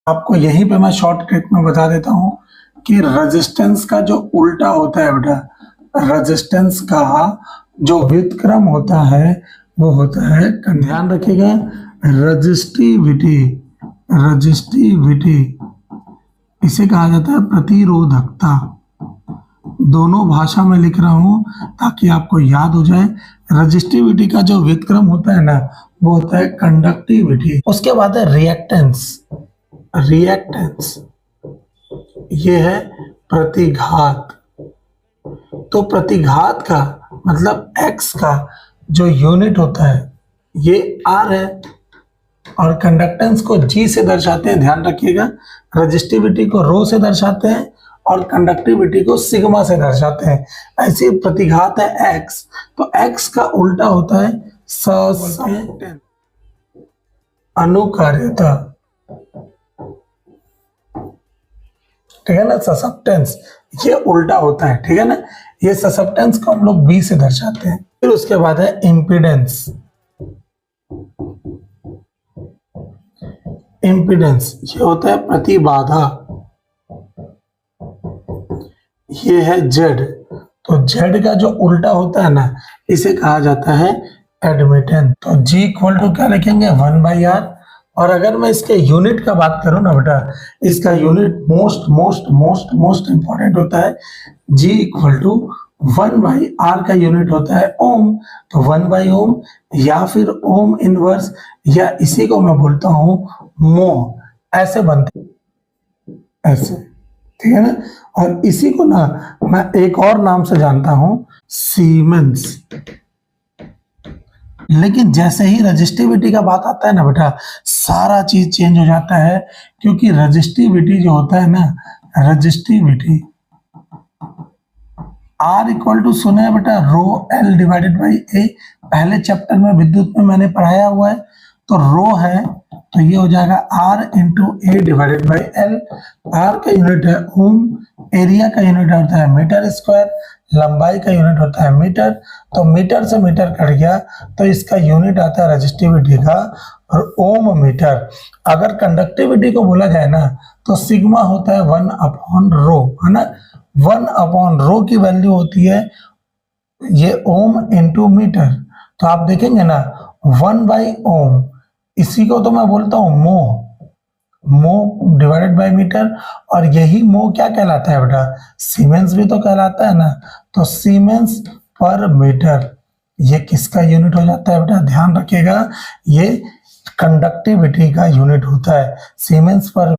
आपको यहीं पे मैं शॉर्टकट में बता देता हूं कि रेजिस्टेंस का जो उल्टा होता है बेटा, रेजिस्टेंस का जो व्युत्क्रम होता है वो होता है, ध्यान रखिएगा, रजिस्टिविटी। रजिस्टिविटी इसे कहा जाता है प्रतिरोधकता। दोनों भाषा में लिख रहा हूं ताकि आपको याद हो जाए। रजिस्टिविटी का जो व्युत्क्रम होता है ना वो होता है कंडक्टिविटी। उसके बाद है रिएक्टेंस। रिएक्टेंस ये है प्रतिघात। तो प्रतिघात का मतलब x का जो यूनिट होता है ये r है और कंडक्टेंस को g से दर्शाते हैं, ध्यान रखिएगा। रजिस्टिविटी को रो से दर्शाते हैं और कंडक्टिविटी को सिग्मा से दर्शाते हैं। ऐसी प्रतिघात है x, तो x का उल्टा होता है ससप्टेंस, अनुकार्यता, ठीक है ना। ससप्टेंस ये उल्टा होता है, ठीक है ना। ये ससप्टेंस को हम लोग b से दर्शाते हैं। फिर उसके बाद है इम्पीडेंस। इम्पीडेंस ये होता है प्रतिबाधा। ये है z, तो z का जो उल्टा होता है ना इसे कहा जाता है एडमिटेंस। तो g इक्वल टू क्या लिखेंगे, 1/r। और अगर मैं इसके यूनिट का बात करूं ना बेटा, इसका unit most most most most important होता है। g इक्वल टू 1/r का यूनिट होता है ओम, तो 1/ओम या फिर ओम इनवर्स, या इसी को मैं बोलता हूं मो, ऐसे बनते ऐसे, ठीक है ना। और इसी को ना मैं एक और नाम से जानता हूं, सीमेंस। लेकिन जैसे ही रजिस्टिविटी का बात आता है ना बेटा, सारा चीज चेंज हो जाता है, क्योंकि रजिस्टिविटी जो होता है ना, रजिस्टिविटी R इक्वल टू सुने हैं बेटा रो L डिवाइडेड बाई ए, पहले चैप्टर में विद्युत में मैंने पढ़ाया हुआ है। तो रो है तो ये हो जाएगा R into A divided by L. R का यूनिट है ओम, एरिया का यूनिट होता है मीटर स्क्वायर, लंबाई का यूनिट होता है मीटर। तो मीटर से मीटर कट गया तो इसका यूनिट आता है रजिस्टिविटी का और ओम मीटर। अगर कंडक्टिविटी को बोला जाए ना तो सिग्मा होता है 1/रो, है ना। 1/रो की वैल्यू होती है ये ओम इंटू मीटर। तो आप देखेंगे ना 1/ओम, इसी को तो मैं बोलता हूं मो, मो डिवाइडेड बाय मीटर। और यही मो क्या कहलाता है बेटा, सीमेंस भी तो कहलाता है ना। तो सीमेंस पर मीटर ये किसका यूनिट हो जाता है बेटा, ध्यान रखिएगा, ये कंडक्टिविटी का यूनिट होता है। सीमेंस पर